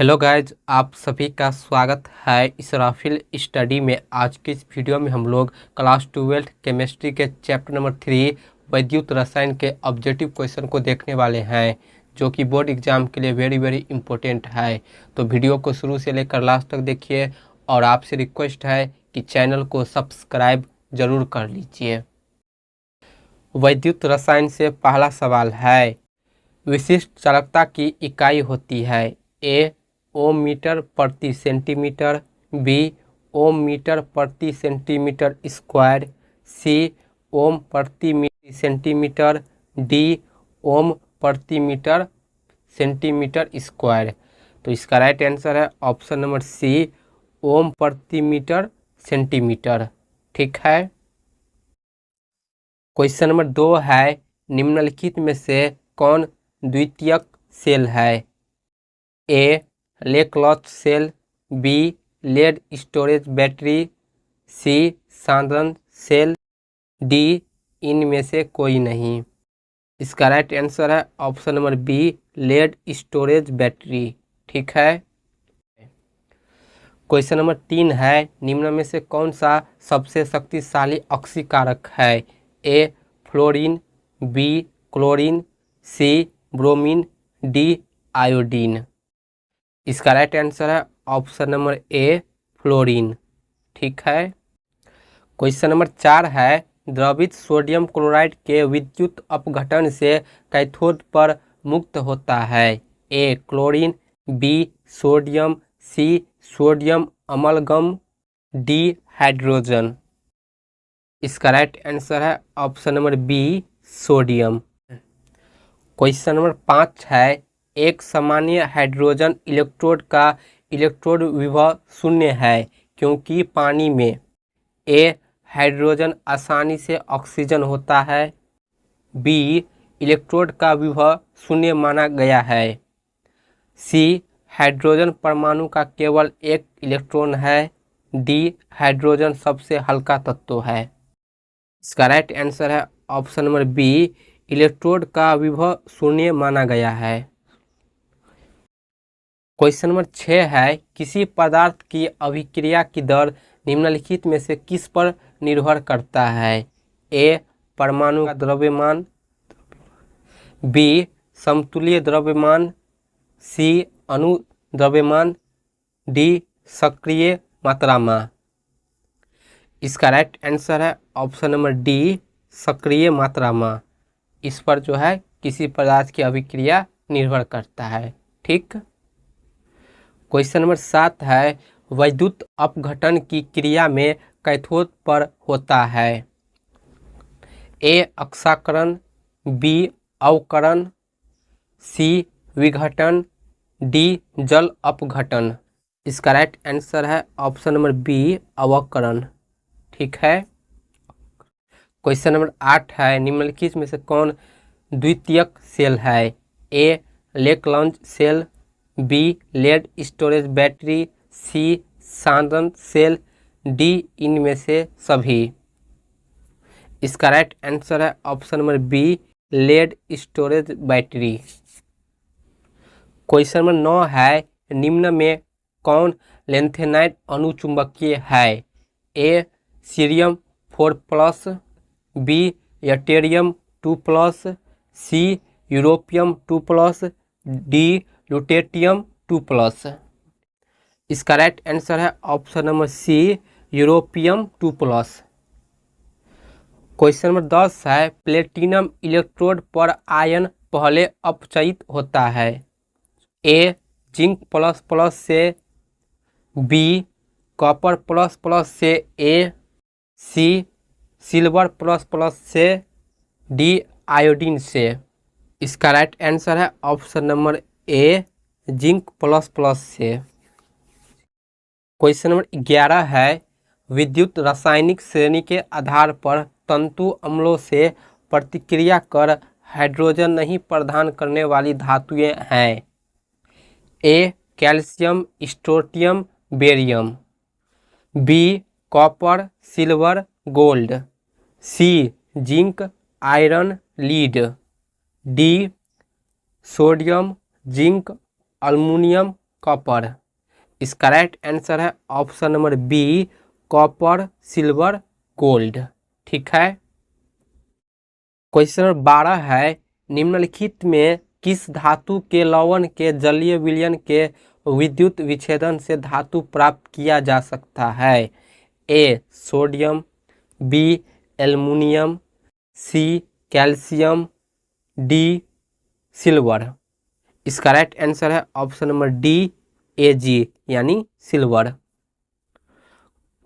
Hello guys, आप सभी का स्वागत है इसराफिल स्टडी में। आज की इस वीडियो में हम लोग क्लास 12 केमिस्ट्री के चैप्टर नंबर 3 वैद्युत रसायन के ऑब्जेक्टिव क्वेश्चन को देखने वाले हैं, जो कि बोर्ड एग्जाम के लिए वेरी इंपॉर्टेंट है। तो वीडियो को शुरू से लेकर लास्ट तक देखिए और आपसे रिक्वेस्ट है कि चैनल को सब्सक्राइब जरूर कर लीजिए। वैद्युत रसायन से पहला सवाल है, विशिष्ट चालकता की इकाई होती है। ए ओम मीटर प्रति सेंटीमीटर, बी ओम मीटर प्रति सेंटीमीटर स्क्वायर, सी ओम प्रति सेंटीमीटर, डी ओम प्रति मीटर सेंटीमीटर स्क्वायर। तो इसका राइट आंसर है ऑप्शन नंबर सी, ओम प्रति मीटर सेंटीमीटर। ठीक है। क्वेश्चन नंबर 2 है, निम्नलिखित में से कौन द्वितीयक सेल है। A Leclanche cell, B lead storage battery, C सांद्रण सेल, डी इनमें से कोई नहीं। इसका राइट आंसर है option number B, lead storage battery. ठीक है। क्वेश्चन नंबर 3 है, निम्न में से कौन सा सबसे शक्तिशाली ऑक्सीकारक है। ए फ्लोरीन, बी क्लोरीन, सी ब्रोमीन, डी आयोडीन। इसका राइट आंसर है ऑप्शन नंबर ए, फ्लोरीन। ठीक है। क्वेश्चन नंबर 4 है, द्रवित सोडियम क्लोराइड के विद्युत अपघटन से कैथोड पर मुक्त होता है। A chlorine, B sodium, C sodium amalgam, D hydrogen. इसका राइट आंसर है option number B, sodium. Question number 5 है, एक सामान्य हाइड्रोजन इलेक्ट्रोड का इलेक्ट्रोड विभव शून्य है क्योंकि पानी में ए हाइड्रोजन आसानी से ऑक्सीजन होता है, बी इलेक्ट्रोड का विभव शून्य माना गया है, सी हाइड्रोजन परमाणु का केवल एक इलेक्ट्रॉन है, डी हाइड्रोजन सबसे हल्का तत्व है। इसका राइट आंसर है ऑप्शन नंबर बी, इलेक्ट्रोड का विभव शून्य माना गया है। क्वेश्चन नंबर 6 है, किसी पदार्थ की अभिक्रिया की दर निम्नलिखित में से किस पर निर्भर करता है। ए परमाणु का द्रव्यमान, बी समतुल्य द्रव्यमान, सी अणु द्रव्यमान, डी सक्रिय मात्रा। इसका राइट आंसर है ऑप्शन नंबर डी, सक्रिय मात्रा। इस पर जो है किसी पदार्थ की अभिक्रिया निर्भर करता है। ठीक। क्वेश्चन नंबर 7 है, वैद्युत अपघटन की क्रिया में कैथोड पर होता है। ए अक्साकरण, बी अवकरण, सी विघटन, डी जल अपघटन। इसका राइट आंसर है ऑप्शन नंबर बी, अवकरण। ठीक है। क्वेश्चन नंबर 8 है, निम्नलिखित में से कौन द्वितीयक सेल है। A Leclanche cell, B lead storage battery, C सांद्रण सेल, डी इनमें से सभी। इसका राइट आंसर है option number B, lead storage battery. Question number 9 है, निम्न में कौन लेंथेनाइट अनुचुंबकीय है। A cerium 4+, B yttrium 2+, C europium 2+, D lutetium 2+। इसका राइट आंसर है option number C, europium 2+। Question number 10 है, प्लेटिनम इलेक्ट्रोड पर आयन पहले अपचयित होता है। ए जिंक ++ से, बी कॉपर ++ से, ए सी सिल्वर ++ से, डी आयोडीन से। इसका राइट आंसर है ऑप्शन नंबर ए, जिंक ++ से। क्वेश्चन नंबर 11 है, विद्युत रासायनिक श्रेणी के आधार पर तंतु अम्लों से प्रतिक्रिया कर हाइड्रोजन नहीं प्रदान करने वाली धातुएं हैं। A calcium strontium barium, B copper silver gold, C zinc iron lead, D sodium zinc aluminium copper. इसका राइट आंसर है option number B, copper, silver, gold. ठीक है। क्वेश्चन नंबर 12 है, निम्नलिखित में किस धातु के लवण के जलीय विलयन के विद्युत विच्छेदन से धातु प्राप्त किया जा सकता है? A sodium, B aluminium, C calcium, D silver. इसका राइट आंसर है ऑप्शन नंबर डी, एजी यानी सिल्वर।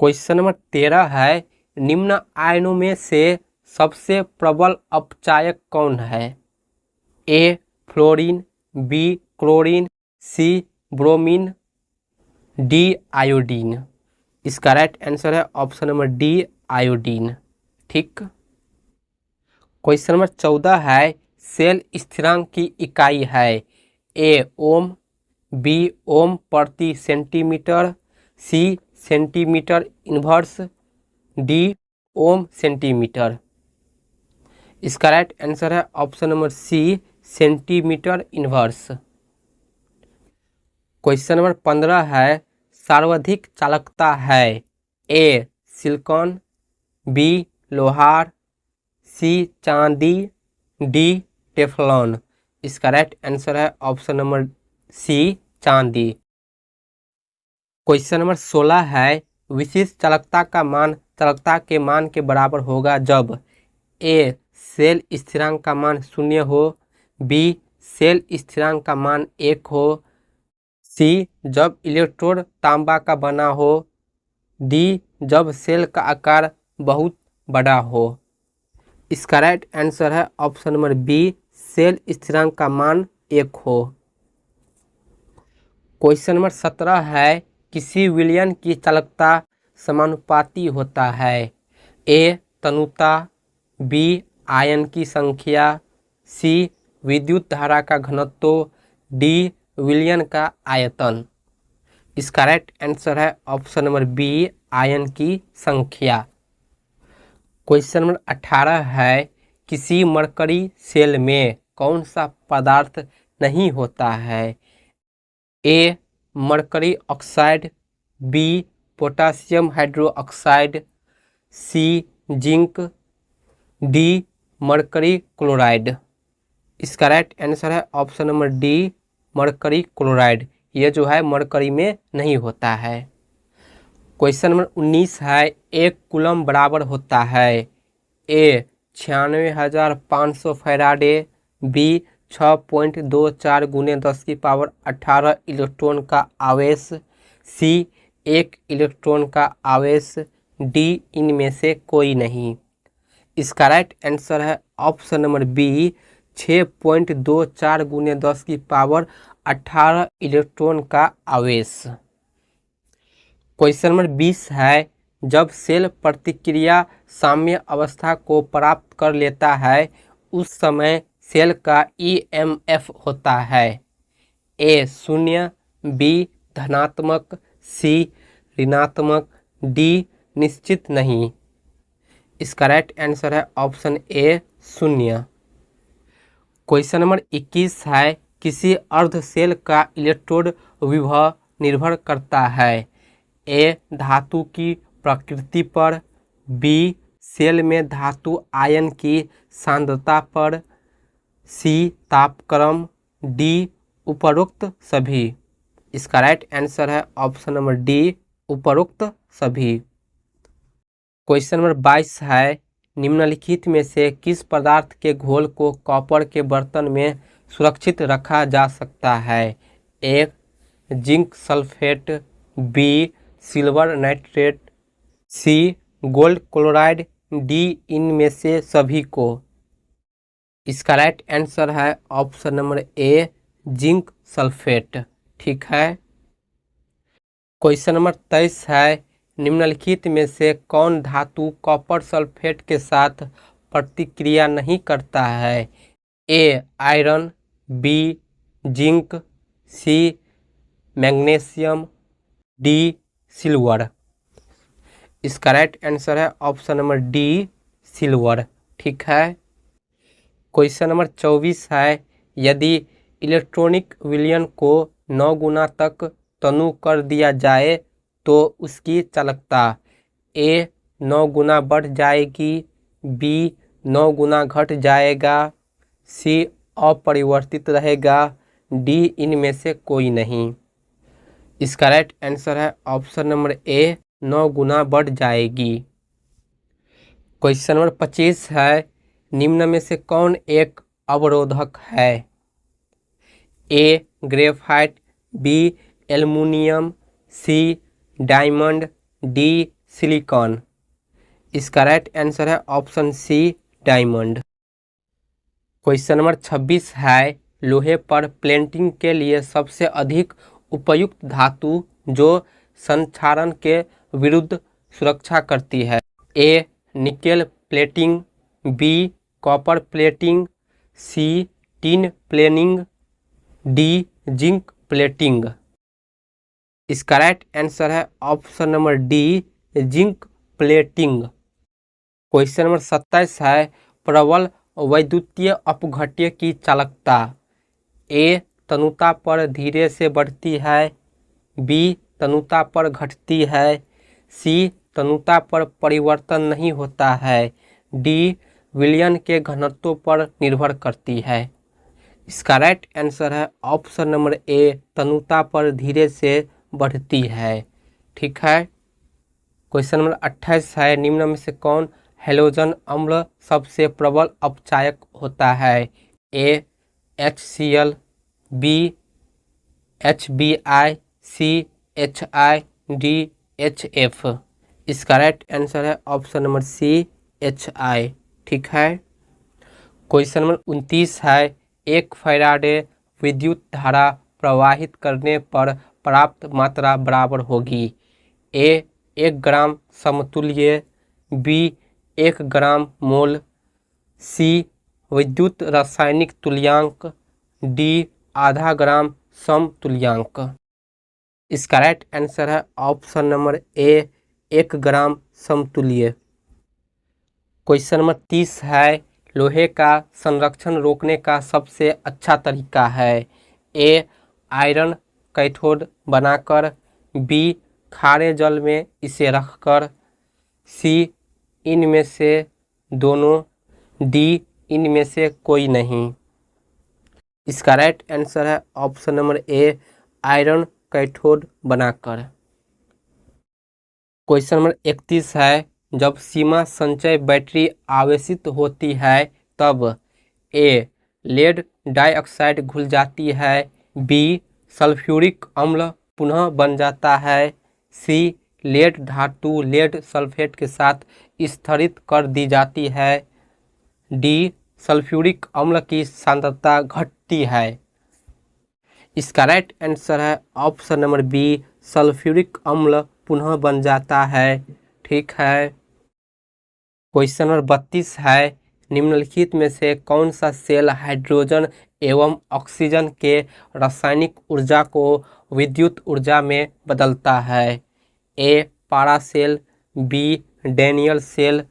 क्वेश्चन नंबर 13 है, निम्न आयनों में से सबसे प्रबल अपचायक कौन है? ए फ्लोरीन, बी क्लोरीन, सी ब्रोमीन, डी आयोडीन। इसका राइट आंसर है ऑप्शन नंबर डी, आयोडीन। ठीक। क्वेश्चन नंबर 14 है, सेल स्थिरांक की इकाई है? ए ओम, बी ओम प्रति centimetre, C centimetre inverse, D ohm centimetre. इसका राइट आंसर है option number C, centimetre inverse. Question number 15 है, सर्वाधिक चालकता है? ए सिलिकॉन, बी लोहार, सी चांदी, डी टेफ्लॉन। इसका राइट आंसर है ऑप्शन नंबर सी, चांदी। क्वेश्चन नंबर 16 है, विशिष्ट चालकता का मान चालकता के मान के बराबर होगा जब ए सेल स्थिरांक का मान 0 हो, बी सेल स्थिरांक का मान 1 हो, सी जब इलेक्ट्रोड तांबा का बना हो, डी जब सेल का आकार बहुत बड़ा हो। इसका राइट आंसर है ऑप्शन नंबर बी, सेल स्थिरांक का मान 1 हो। क्वेश्चन नंबर 17 है, किसी विलयन की चालकता समानुपाती होता है? ए तनुता, बी आयन की संख्या, सी विद्युत धारा का घनत्व, डी विलयन का आयतन। इसका राइट आंसर है ऑप्शन नंबर बी, आयन की संख्या। क्वेश्चन नंबर 18 है, किसी मरकरी सेल में कौन सा पदार्थ नहीं होता है? A mercury oxide, B potassium hydroxide, C zinc, D mercury chloride. इसका राइट आंसर है option number D, mercury chloride. ये जो है मरकरी में नहीं होता है। क्वेश्चन नंबर 19 है, एक कूलम बराबर होता है? ए 96,500 फैराडे, बी 6.24 गुने 10⁻18 इलेक्ट्रॉन का आवेश, सी 1 इलेक्ट्रॉन का आवेश, डी इनमें से कोई नहीं। इसका राइट आंसर है ऑप्शन नंबर बी, 6.24 गुने 10⁻18 इलेक्ट्रॉन का आवेश। क्वेश्चन नंबर 20 है, जब सेल प्रतिक्रिया साम्य अवस्था को प्राप्त कर लेता है उस समय सेल का ईएमएफ होता है? ए 0, बी धनात्मक, सी ऋणात्मक, डी निश्चित नहीं। इसका राइट आंसर है ऑप्शन ए 0। क्वेश्चन नंबर 21 है, किसी अर्ध सेल का इलेक्ट्रोड विभव निर्भर करता है? ए धातु की प्रकृति पर, बी सेल में धातु आयन की सांद्रता पर, सी तापक्रम, डी उपरोक्त सभी। इसका राइट आंसर है ऑप्शन नंबर डी, उपरोक्त सभी। क्वेश्चन नंबर 22 है, निम्नलिखित में से किस पदार्थ के घोल को कॉपर के बर्तन में सुरक्षित रखा जा सकता है? A zinc sulphate, B silver nitrate, C gold chloride, D इनमें से सभी को। इसका राइट आंसर है option number A, zinc sulphate. ठीक है। क्वेश्चन नंबर 23 है, निम्नलिखित में से कौन धातु कॉपर सल्फेट के साथ प्रतिक्रिया नहीं करता है? A iron, B zinc, C magnesium, D silver. इसका राइट आंसर है ऑप्शन नंबर डी, सिल्वर। ठीक है। क्वेश्चन नंबर 24 है, यदि इलेक्ट्रॉनिक विलयन को 9 गुना तक तनु कर दिया जाए तो उसकी चालकता ए 9 गुना बढ़ जाएगी, बी 9 गुना घट जाएगा, सी अपरिवर्तित रहेगा, डी इनमें से कोई नहीं। इसका राइट आंसर है ऑप्शन नंबर ए 9 गुना बढ़ जाएगी। क्वेश्चन नंबर 25 है, निम्न में से कौन एक अवरोधक है? A graphite, B aluminium, C diamond, D silicon. इसका राइट आंसर है option C diamond. Question number 26 है, लोहे पर प्लेटिंग के लिए सबसे अधिक उपयुक्त धातु जो संक्षारण के विरुद्ध सुरक्षा करती है? A nickel plating, B copper plating, C tin plating, D zinc plating. इसका राइट आंसर है option number D zinc plating. Question number 27 है, प्रबल वैद्युतीय अपघट्य की चालकता ए तनुता पर धीरे से बढ़ती है, बी तनुता पर घटती है, सी तनुता पर परिवर्तन नहीं होता है, डी विलयन के घनत्व पर निर्भर करती है। इसका राइट आंसर है ऑप्शन नंबर ए तनुता पर धीरे से बढ़ती है। ठीक है। क्वेश्चन नंबर 28 है, निम्न में से कौन हैलोजन अम्ल सबसे प्रबल अपचायक होता है? ए HCl, बी HBI, सी HI, डी HF। इसका राइट आंसर है ऑप्शन नंबर सी HI। ठीक है। क्वेश्चन नंबर 29 है, एक फैराडे विद्युत धारा प्रवाहित करने पर प्राप्त मात्रा बराबर होगी? ए 1 ग्राम समतुल्य, बी 1 ग्राम मोल, सी विद्युत रासायनिक तुल्यांक, डी आधा ग्राम समतुल्यांक। इसका राइट आंसर है ऑप्शन नंबर ए 1 ग्राम समतुल्य। क्वेश्चन नंबर 30 है, लोहे का संरक्षण रोकने का सबसे अच्छा तरीका है? ए आयरन कैथोड बनाकर, बी खारे जल में इसे रखकर, सी इनमें से दोनों, डी इनमें से कोई नहीं। इसका राइट आंसर है ऑप्शन नंबर ए आयरन कैथोड बनाकर। क्वेश्चन नंबर 31 है, जब सीमा संचय बैटरी आवेशित होती है तब ए लेड डाइऑक्साइड घुल जाती है, बी सल्फ्यूरिक अम्ल पुनः बन जाता है, सी लेड धातु लेड सल्फेट के साथ स्थिरित कर दी जाती है, डी सल्फ्यूरिक अम्ल की सांद्रता घटती है। इसका राइट आंसर है ऑप्शन नंबर बी सल्फ्यूरिक अम्ल पुनः बन जाता है। ठीक है। क्वेश्चन नंबर 32 है, निम्नलिखित में से कौन सा सेल हाइड्रोजन एवं ऑक्सीजन के रासायनिक ऊर्जा को विद्युत ऊर्जा में बदलता है? ए पारा सेल, बी डैनियल सेल,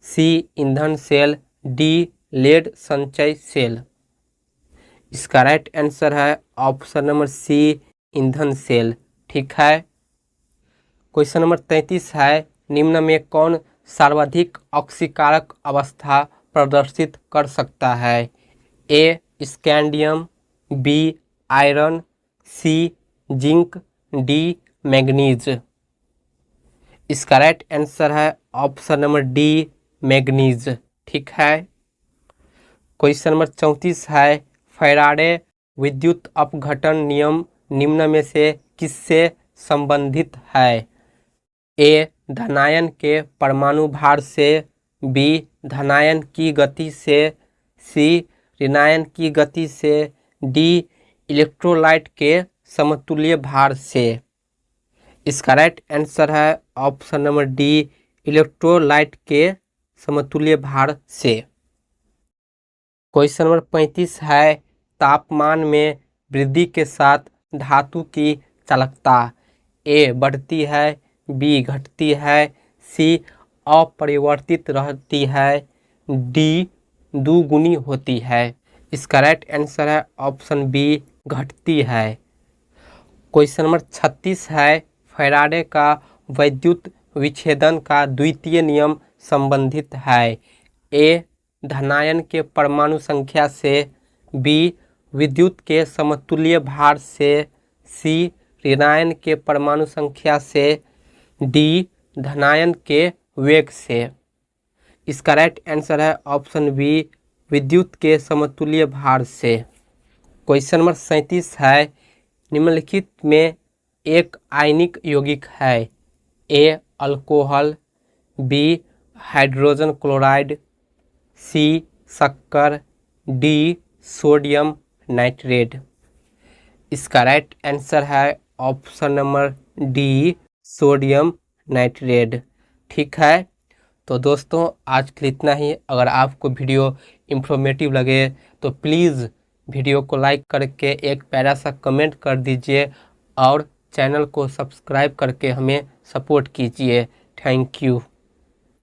सी ईंधन सेल, डी लेड संचय सेल। इसका राइट आंसर है ऑप्शन नंबर सी ईंधन सेल। ठीक है। क्वेश्चन नंबर 33 है, निम्न में कौन सर्वाधिक ऑक्सीकारक अवस्था प्रदर्शित कर सकता है? ए स्कैंडियम, बी आयरन, सी जिंक, डी मैग्नीज। इसका राइट आंसर है ऑप्शन नंबर डी मैग्नीज। ठीक है। क्वेश्चन नंबर 34 है, फैराडे विद्युत अपघटन नियम निम्न में से किससे संबंधित है? ए धनायन के परमाणु भार से, बी धनायन की गति से, सी ऋणायन की गति से, डी इलेक्ट्रोलाइट के समतुल्य भार से। इसका राइट आंसर है ऑप्शन नंबर डी इलेक्ट्रोलाइट के समतुल्य भार से। क्वेश्चन नंबर 35 है, तापमान में वृद्धि के साथ धातु की चालकता ए बढ़ती है, बी घटती है, सी अपरिवर्तित रहती है, डी दुगुनी होती है। इसका राइट आंसर है ऑप्शन बी घटती है। क्वेश्चन नंबर 36 है, फैराडे का वैद्युत विच्छेदन का द्वितीय नियम संबंधित है। ए धनायन के परमाणु संख्या से, बी विद्युत के समतुल्य भार से, सी ऋणायन के परमाणु संख्या से, डी धनायन के वेग से। इसका राइट आंसर है ऑप्शन बी, विद्युत के समतुल्य भार से। क्वेश्चन नंबर 37 है, निम्नलिखित में एक आयनिक यौगिक है। ए अल्कोहल, बी हाइड्रोजन क्लोराइड, सी शक्कर, डी सोडियम नाइट्रेट। इसका राइट आंसर है option number D, sodium nitrate. ठीक है, तो दोस्तों आज के लिए इतना ही। अगर आपको वीडियो इंफॉर्मेटिव लगे तो प्लीज़ वीडियो को लाइक करके एक प्यारा सा कमेंट कर दीजिए और चैनल को सब्सक्राइब करके हमें सपोर्ट कीजिए। Thank you.